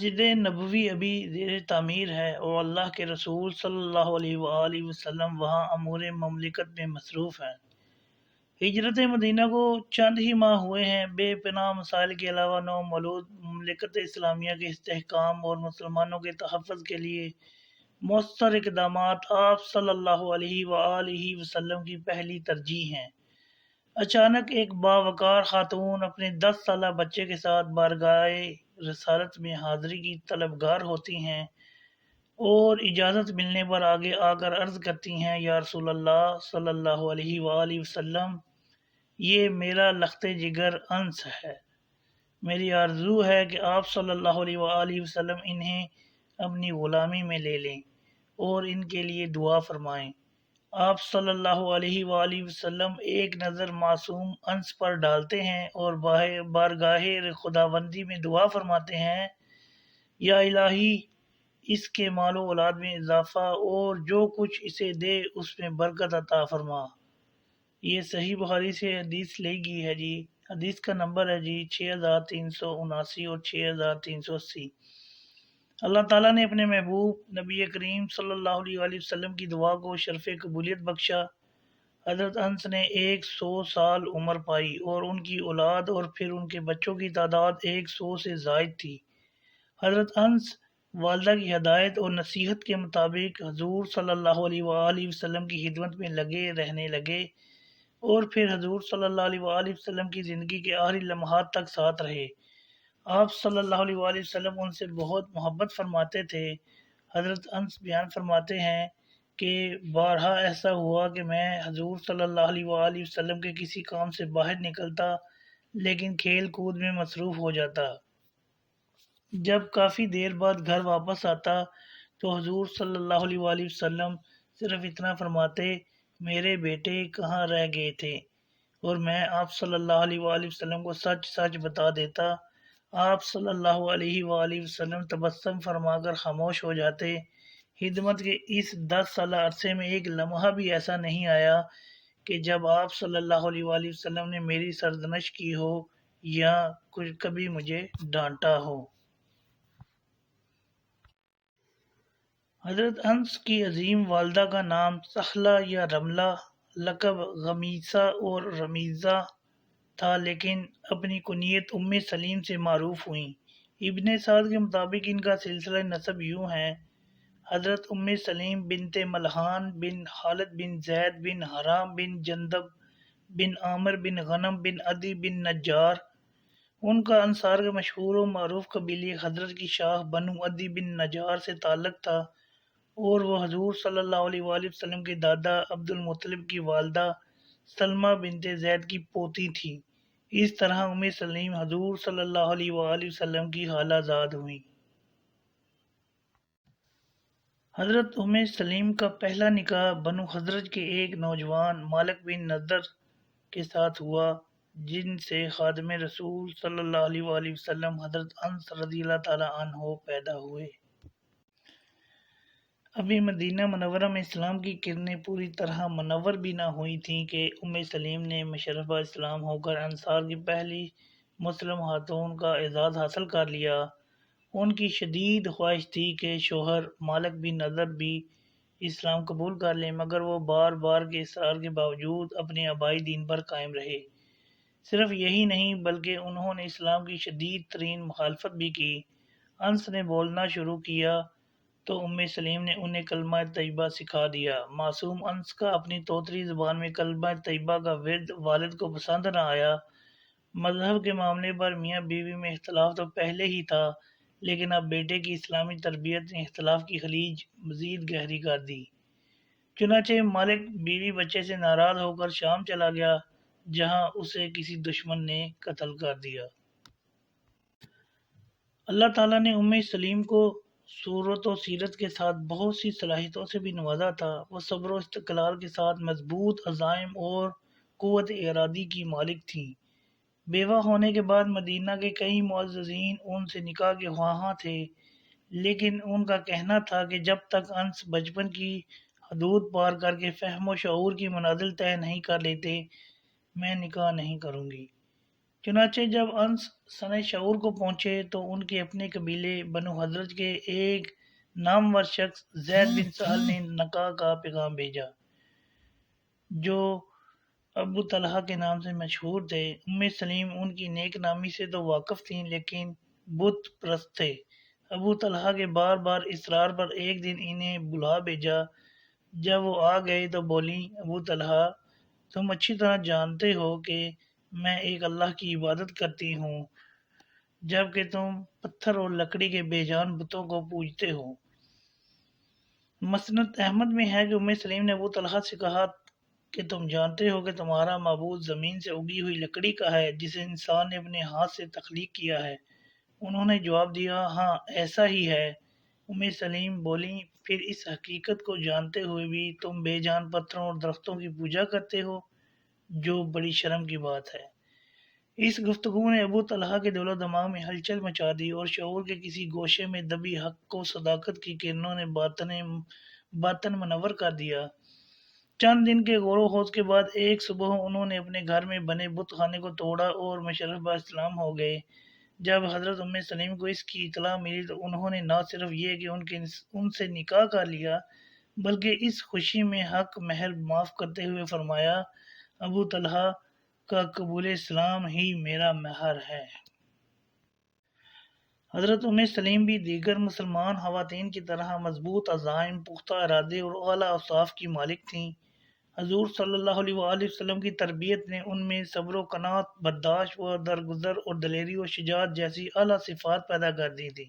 مسجد نبوی ابھی زیر تعمیر ہے اور اللہ کے رسول صلی اللہ علیہ وآلہ وسلم وہاں امور مملکت میں مصروف ہیں۔ ہجرت مدینہ کو چند ہی ماہ ہوئے ہیں۔ بے پناہ مسائل کے علاوہ نومولود مملکت اسلامیہ کے استحکام اور مسلمانوں کے تحفظ کے لیے مؤثر اقدامات آپ صلی اللہ علیہ وآلہ وسلم کی پہلی ترجیح ہیں۔ اچانک ایک باوقار خاتون اپنے 10 سالہ بچے کے ساتھ بارگاہ رسالت میں حاضری کی طلبگار ہوتی ہیں اور اجازت ملنے پر آگے آ کر عرض کرتی ہیں، یا رسول اللہ صلی اللہ علیہ وآلہ وسلم، یہ میرا لخت جگر انس ہے۔ میری آرزو ہے کہ آپ صلی اللہ علیہ وآلہ وسلم انہیں اپنی غلامی میں لے لیں اور ان کے لیے دعا فرمائیں۔ آپ صلی اللہ علیہ وآلہ وسلم ایک نظر معصوم انس پر ڈالتے ہیں اور بارگاہ خداوندی میں دعا فرماتے ہیں، یا الہی، اس کے مال و اولاد میں اضافہ اور جو کچھ اسے دے اس میں برکت عطا فرما۔ یہ صحیح بخاری سے حدیث لے گئی ہے جی۔ حدیث کا نمبر ہے جی 6379 اور 6380۔ اللہ تعالیٰ نے اپنے محبوب نبی کریم صلی اللہ علیہ وآلہ وسلم کی دعا کو شرف قبولیت بخشا۔ حضرت انس نے 100 سال عمر پائی اور ان کی اولاد اور پھر ان کے بچوں کی تعداد 100 سے زائد تھی۔ حضرت انس والدہ کی ہدایت اور نصیحت کے مطابق حضور صلی اللہ علیہ وآلہ وسلم کی خدمت میں رہنے لگے اور پھر حضور صلی اللہ علیہ وآلہ وسلم کی زندگی کے آخری لمحات تک ساتھ رہے۔ آپ صلی اللہ علیہ وآلہ وسلم ان سے بہت محبت فرماتے تھے۔ حضرت انس بیان فرماتے ہیں کہ بارہا ایسا ہوا کہ میں حضور صلی اللہ علیہ وآلہ وسلم کے کسی کام سے باہر نکلتا لیکن کھیل کود میں مصروف ہو جاتا۔ جب کافی دیر بعد گھر واپس آتا تو حضور صلی اللہ علیہ وآلہ وسلم صرف اتنا فرماتے، میرے بیٹے کہاں رہ گئے تھے، اور میں آپ صلی اللہ علیہ وآلہ وسلم کو سچ سچ بتا دیتا۔ آپ صلی اللہ علیہ وآلہ وسلم تبسم فرما کر خاموش ہو جاتے۔ خدمت کے اس 10 سالہ عرصے میں ایک لمحہ بھی ایسا نہیں آیا کہ جب آپ صلی اللہ علیہ وآلہ وسلم نے میری سرزنش کی ہو یا کبھی مجھے ڈانٹا ہو۔ حضرت انس کی عظیم والدہ کا نام سخلہ یا رملہ، لقب غمیسہ اور رمیزہ تھا، لیکن اپنی کنیت سلیم سے معروف ہوئیں۔ ابن سعد کے مطابق ان کا سلسلہ نسب یوں ہے: حضرت سلیم بنت ملحان بن خالد بن زید بن حرام بن جندب بن عامر بن غنم بن عدی بن نجار۔ ان کا انصار کے مشہور و معروف قبیلے حضرت کی شاخ بنو عدی بن نجار سے تعلق تھا اور وہ حضور صلی اللہ علیہ وآلہ وسلم کے دادا عبد المطلب کی والدہ سلمہ بنت زید کی پوتی تھی۔ اس طرح سلیم حضور صلی اللہ علیہ وآلہ وسلم کی خالہ زاد ہوئیں۔ حضرت سلیم کا پہلا نکاح بنو خزرج کے ایک نوجوان مالک بن نضر کے ساتھ ہوا، جن سے خادم رسول صلی اللہ علیہ وآلہ وسلم حضرت انس رضی اللہ تعالیٰ عنہ پیدا ہوئے۔ ابھی مدینہ منورہ میں اسلام کی کرنیں پوری طرح منور بھی نہ ہوئی تھیں کہ سلیم نے مشرفہ اسلام ہو کر انصار کی پہلی مسلم خاتون کا اعزاز حاصل کر لیا۔ ان کی شدید خواہش تھی کہ شوہر مالک بن نضر بھی اسلام قبول کر لیں، مگر وہ بار بار کے اصرار کے باوجود اپنے آبائی دین پر قائم رہے۔ صرف یہی نہیں بلکہ انہوں نے اسلام کی شدید ترین مخالفت بھی کی۔ انس نے بولنا شروع کیا تو سلیم نے انہیں کلمہ طیبہ سکھا دیا۔ معصوم انس کا اپنی توتری زبان میں کلمہ طیبہ کا ورد والد کو پسند نہ آیا۔ مذہب کے معاملے پر میاں بیوی میں اختلاف تو پہلے ہی تھا، لیکن اب بیٹے کی اسلامی تربیت نے اختلاف کی خلیج مزید گہری کر دی۔ چنانچہ مالک بیوی بچے سے ناراض ہو کر شام چلا گیا، جہاں اسے کسی دشمن نے قتل کر دیا۔ اللہ تعالیٰ نے سلیم کو صورت و سیرت کے ساتھ بہت سی صلاحیتوں سے بھی نوازا تھا۔ وہ صبر و استقلال کے ساتھ مضبوط عزائم اور قوت ارادی کی مالک تھیں۔ بیوہ ہونے کے بعد مدینہ کے کئی معززین ان سے نکاح کے خواہاں تھے، لیکن ان کا کہنا تھا کہ جب تک انس بچپن کی حدود پار کر کے فہم و شعور کی منازل طے نہیں کر لیتے، میں نکاح نہیں کروں گی۔ چنانچہ جب انس سن شعور کو پہنچے تو ان کے اپنے قبیلے بنو حضرت کے ایک نامور شخص زید بن سہل نے نکاح کا پیغام بھیجا، جو ابو طلحہ کے نام سے مشہور تھے۔ سلیم ان کی نیک نامی سے تو واقف تھیں لیکن بت پرست تھے۔ ابو طلحہ کے بار بار اصرار پر ایک دن انہیں بلا بھیجا۔ جب وہ آ گئے تو بولی، ابو طلحہ، تم اچھی طرح جانتے ہو کہ میں ایک اللہ کی عبادت کرتی ہوں، جبکہ تم پتھر اور لکڑی کے بے جان بتوں کو پوجتے ہو۔ مسند احمد میں ہے کہ سلیم نے ابو طلحہ سے کہا کہ تم جانتے ہو کہ تمہارا معبود زمین سے اگی ہوئی لکڑی کا ہے جسے انسان نے اپنے ہاتھ سے تخلیق کیا ہے۔ انہوں نے جواب دیا، ہاں ایسا ہی ہے۔ سلیم بولی، پھر اس حقیقت کو جانتے ہوئے بھی تم بے جان پتھروں اور درختوں کی پوجا کرتے ہو، جو بڑی شرم کی بات ہے۔ اس گفتگو نے ابو طلحہ کے دل و دماغ میں ہلچل مچا دی اور شعور کے کسی گوشے میں دبی حق کو صداقت کی کرنوں نے باطن منور کر دیا۔ چند دن کے غور و خوض کے بعد ایک صبح انہوں نے اپنے گھر میں بنے بت خانے کو توڑا اور مشرف با اسلام ہو گئے۔ جب حضرت سلیم کو اس کی اطلاع ملی تو انہوں نے نہ صرف یہ کہ ان سے نکاح کر لیا، بلکہ اس خوشی میں حق مہر معاف کرتے ہوئے فرمایا، ابو طلحہ کا قبول اسلام ہی میرا مہر ہے۔ حضرت سلیم بھی دیگر مسلمان خواتین کی طرح مضبوط عزائم، پختہ ارادے اور اعلیٰ اوصاف کی مالک تھیں۔ حضور صلی اللہ علیہ وآلہ وسلم کی تربیت نے ان میں صبر و قناعت، برداشت و درگزر اور دلیری و شجاعت جیسی اعلیٰ صفات پیدا کر دی تھی۔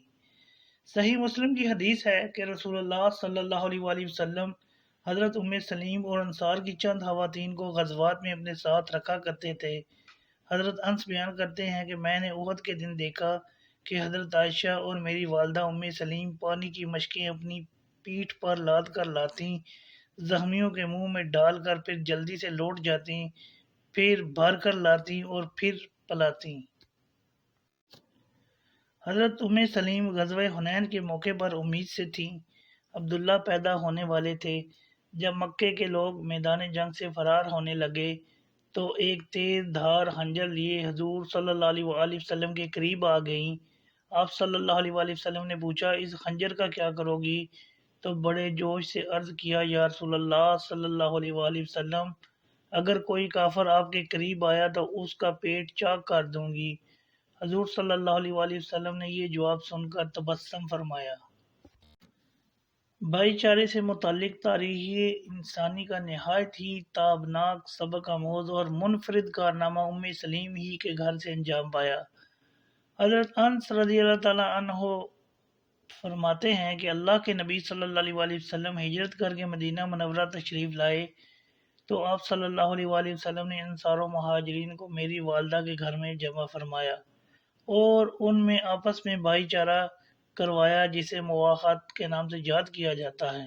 صحیح مسلم کی حدیث ہے کہ رسول اللہ صلی اللہ علیہ وآلہ وسلم حضرت سلیم اور انصار کی چند خواتین کو غزوات میں اپنے ساتھ رکھا کرتے تھے۔ حضرت انس بیان کرتے ہیں کہ میں نے احد کے دن دیکھا کہ حضرت عائشہ اور میری والدہ سلیم پانی کی مشکیں اپنی پیٹھ پر لاد کر لاتیں، زخمیوں کے منہ میں ڈال کر پھر جلدی سے لوٹ جاتیں، پھر بھر کر لاتیں اور پھر پلاتیں۔ حضرت سلیم غزوہ حنین کے موقع پر امید سے تھیں۔ عبداللہ پیدا ہونے والے تھے۔ جب مکے کے لوگ میدان جنگ سے فرار ہونے لگے تو ایک تیز دھار خنجر لیے حضور صلی اللہ علیہ وآلہ وسلم کے قریب آ گئیں۔ آپ صلی اللہ علیہ وآلہ وسلم نے پوچھا، اس خنجر کا کیا کرو گی؟ تو بڑے جوش سے عرض کیا، یا رسول اللہ صلی اللہ علیہ وآلہ وسلم، اگر کوئی کافر آپ کے قریب آیا تو اس کا پیٹ چاک کر دوں گی۔ حضور صلی اللہ علیہ وآلہ وسلم نے یہ جواب سن کر تبسم فرمایا۔ بھائی چارے سے متعلق تاریخ انسانی کا نہایت ہی تابناک، سبق آموز اور منفرد کارنامہ سلیم ہی کے گھر سے انجام پایا۔ حضرت انس رضی اللہ تعالیٰ عنہ فرماتے ہیں کہ اللہ کے نبی صلی اللہ علیہ وآلہ وسلم ہجرت کر کے مدینہ منورہ تشریف لائے تو آپ صلی اللہ علیہ وآلہ وسلم نے انصار و مہاجرین کو میری والدہ کے گھر میں جمع فرمایا اور ان میں آپس میں بھائی چارہ کروایا، جسے مواخات کے نام سے یاد کیا جاتا ہے۔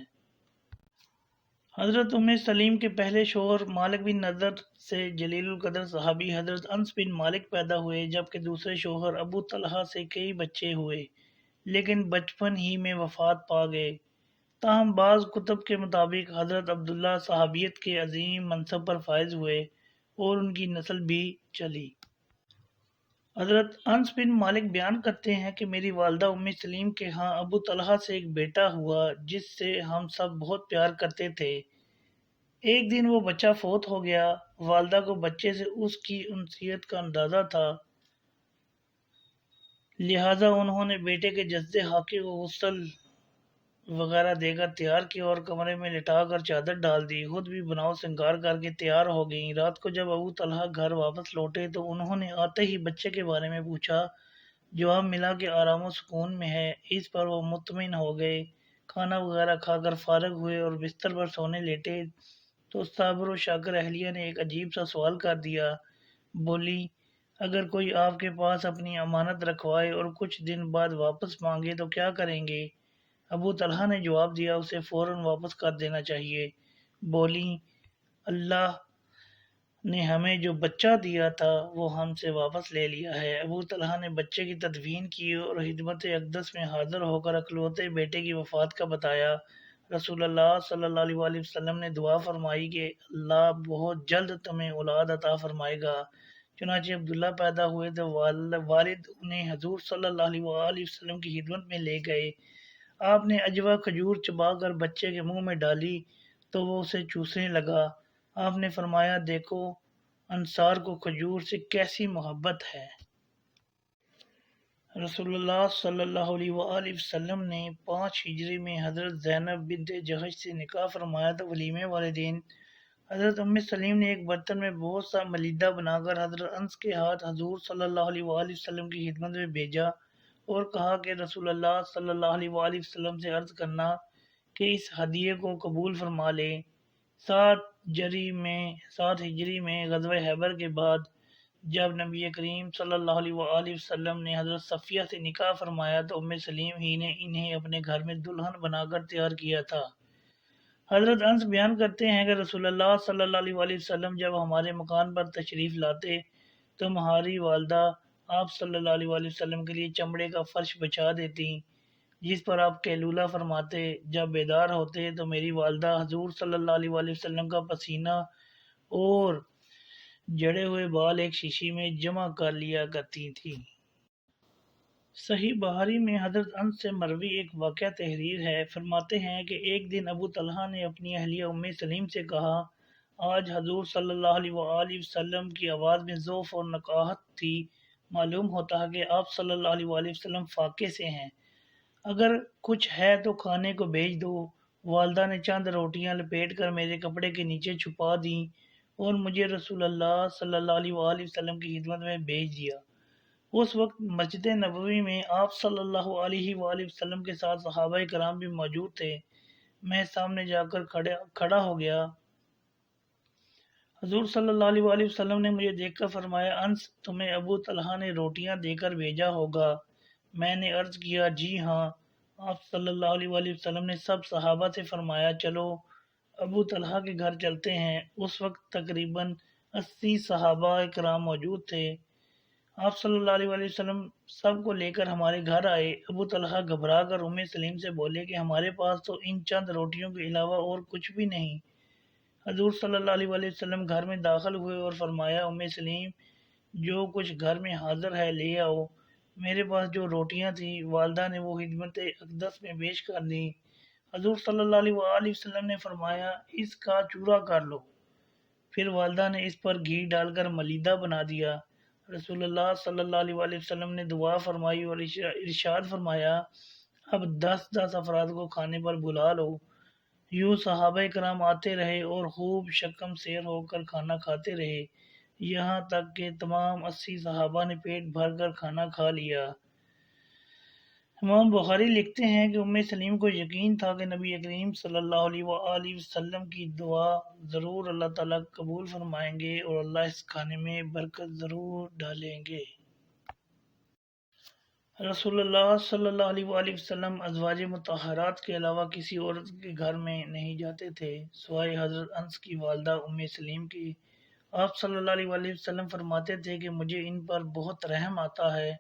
حضرت سلیم کے پہلے شوہر مالک بن نضر سے جلیل القدر صحابی حضرت انس بن مالک پیدا ہوئے، جبکہ دوسرے شوہر ابو طلحہ سے کئی بچے ہوئے لیکن بچپن ہی میں وفات پا گئے۔ تاہم بعض کتب کے مطابق حضرت عبداللہ صحابیت کے عظیم منصب پر فائز ہوئے اور ان کی نسل بھی چلی۔ حضرت انس بن مالک بیان کرتے ہیں کہ میری والدہ سلیم کے ہاں ابو طلحہ سے ایک بیٹا ہوا جس سے ہم سب بہت پیار کرتے تھے۔ ایک دن وہ بچہ فوت ہو گیا۔ والدہ کو بچے سے اس کی انسیت کا اندازہ تھا، لہٰذا انہوں نے بیٹے کے جسد حاقی کو غسل وغیرہ دے کر تیار کیا اور کمرے میں لٹا کر چادر ڈال دی، خود بھی بناؤ سنگار کر کے تیار ہو گئیں۔ رات کو جب ابو طلحہ گھر واپس لوٹے تو انہوں نے آتے ہی بچے کے بارے میں پوچھا۔ جواب ملا کہ آرام و سکون میں ہے۔ اس پر وہ مطمئن ہو گئے۔ کھانا وغیرہ کھا کر فارغ ہوئے اور بستر پر سونے لیٹے تو صابر و شاکر اہلیہ نے ایک عجیب سا سوال کر دیا۔ بولی، اگر کوئی آپ کے پاس اپنی امانت رکھوائے اور کچھ دن بعد واپس مانگے تو کیا کریں گے؟ ابو طلحہ نے جواب دیا، اسے فوراً واپس کر دینا چاہیے۔ بولی، اللہ نے ہمیں جو بچہ دیا تھا وہ ہم سے واپس لے لیا ہے۔ ابو طلحہ نے بچے کی تدفین کی اور خدمت اقدس میں حاضر ہو کر اکلوتے بیٹے کی وفات کا بتایا۔ رسول اللہ صلی اللہ علیہ وسلم نے دعا فرمائی کہ اللہ بہت جلد تمہیں اولاد عطا فرمائے گا چنانچہ عبداللہ پیدا ہوئے تو والد انہیں حضور صلی اللہ علیہ وآلہ وسلم کی خدمت میں لے گئے۔ آپ نے اجوا کھجور چبا کر بچے کے منہ میں ڈالی تو وہ اسے چوسنے لگا۔ آپ نے فرمایا، دیکھو انصار کو کھجور سے کیسی محبت ہے۔ رسول اللہ صلی اللہ علیہ وآلہ وسلم نے 5 ہجری میں حضرت زینب بنت جحش سے نکاح فرمایا تو ولیمے والے دن حضرت ام سلیم نے ایک برتن میں بہت سا ملیدہ بنا کر حضرت انس کے ہاتھ حضور صلی اللہ علیہ وآلہ وسلم کی خدمت میں بھیجا اور کہا کہ رسول اللہ صلی اللہ علیہ وآلہ وسلم سے عرض کرنا کہ اس ہدیے کو قبول فرما لیں۔ 7 ہجری میں غزوہ خیبر کے بعد جب نبی کریم صلی اللہ علیہ وآلہ وسلم نے حضرت صفیہ سے نکاح فرمایا تو ام سلیم ہی نے انہیں اپنے گھر میں دلہن بنا کر تیار کیا تھا۔ حضرت انس بیان کرتے ہیں کہ رسول اللہ صلی اللہ علیہ وآلہ وسلم جب ہمارے مکان پر تشریف لاتے تو ہماری والدہ آپ صلی اللہ علیہ وآلہ وسلم کے لیے چمڑے کا فرش بچھا دیتی جس پر آپ قیلولہ فرماتے۔ جب بیدار ہوتے تو میری والدہ حضور صلی اللہ علیہ وآلہ وسلم کا پسینہ اور جڑے ہوئے بال ایک شیشی میں جمع کر لیا کرتی تھی۔ صحیح بخاری میں حضرت انس سے مروی ایک واقعہ تحریر ہے۔ فرماتے ہیں کہ ایک دن ابو طلحہ نے اپنی اہلیہ ام سلیم سے کہا، آج حضور صلی اللہ علیہ وآلہ وسلم کی آواز میں ذوف اور نقاہت تھی، معلوم ہوتا ہے کہ آپ صلی اللہ علیہ وآلہ وسلم فاقے سے ہیں، اگر کچھ ہے تو کھانے کو بھیج دو۔ والدہ نے چند روٹیاں لپیٹ کر میرے کپڑے کے نیچے چھپا دیں اور مجھے رسول اللہ صلی اللہ علیہ وآلہ وسلم کی خدمت میں بھیج دیا۔ اس وقت مسجد نبوی میں آپ صلی اللہ علیہ وآلہ وسلم کے ساتھ صحابہ کرام بھی موجود تھے۔ میں سامنے جا کر کھڑا ہو گیا۔ حضور صلی اللہ علیہ وآلہ وسلم نے مجھے دیکھ کر فرمایا، انس تمہیں ابو طلحہ نے روٹیاں دے کر بھیجا ہوگا۔ میں نے عرض کیا، جی ہاں۔ آپ صلی اللہ علیہ وآلہ وسلم نے سب صحابہ سے فرمایا، چلو ابو طلحہ کے گھر چلتے ہیں۔ اس وقت تقریباً 80 صحابہ کرام موجود تھے۔ آپ صلی اللہ علیہ وآلہ وسلم سب کو لے کر ہمارے گھر آئے۔ ابو طلحہ گھبرا کر ام سلیم سے بولے کہ ہمارے پاس تو ان چند روٹیوں کے علاوہ اور کچھ بھی نہیں۔ حضور صلی اللہ علیہ وآلہ وسلم گھر میں داخل ہوئے اور فرمایا، ام سلیم جو کچھ گھر میں حاضر ہے لے آؤ۔ میرے پاس جو روٹیاں تھیں والدہ نے وہ خدمت اقدس میں پیش کر دیں۔ حضور صلی اللہ علیہ وآلہ وسلم نے فرمایا، اس کا چورا کر لو۔ پھر والدہ نے اس پر گھی ڈال کر ملیدہ بنا دیا۔ رسول اللہ صلی اللہ علیہ وآلہ وسلم نے دعا فرمائی اور ارشاد فرمایا، اب 10 افراد کو کھانے پر بلا لو۔ یوں صحابہ کرام آتے رہے اور خوب شکم سیر ہو کر کھانا کھاتے رہے، یہاں تک کہ تمام 80 صحابہ نے پیٹ بھر کر کھانا کھا لیا۔ امام بخاری لکھتے ہیں کہ ام سلیم کو یقین تھا کہ نبی کریم صلی اللہ علیہ وآلہ وسلم کی دعا ضرور اللہ تعالیٰ قبول فرمائیں گے اور اللہ اس کھانے میں برکت ضرور ڈالیں گے۔ رسول اللہ صلی اللہ علیہ وآلہ وسلم ازواج مطہرات کے علاوہ کسی عورت کے گھر میں نہیں جاتے تھے سوائے حضرت انس کی والدہ ام سلیم کی۔ آپ صلی اللہ علیہ وآلہ وسلم فرماتے تھے کہ مجھے ان پر بہت رحم آتا ہے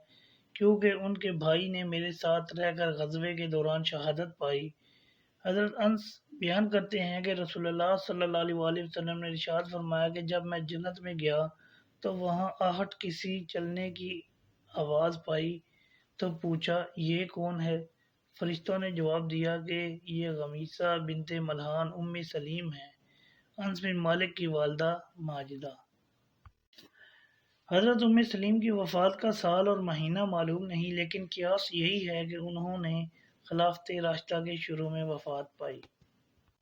کیونکہ ان کے بھائی نے میرے ساتھ رہ کر غزوے کے دوران شہادت پائی۔ حضرت انس بیان کرتے ہیں کہ رسول اللہ صلی اللہ علیہ وآلہ وسلم نے ارشاد فرمایا کہ جب میں جنت میں گیا تو وہاں آہٹ کسی چلنے کی آواز پائی تو پوچھا، یہ کون ہے؟ فرشتوں نے جواب دیا کہ یہ غمیسہ بنت ملحان ام سلیم ہے، انس بن مالک کی والدہ ماجدہ۔ حضرت ام سلیم کی وفات کا سال اور مہینہ معلوم نہیں، لیکن قیاس یہی ہے کہ انہوں نے خلافت راشدہ کے شروع میں وفات پائی۔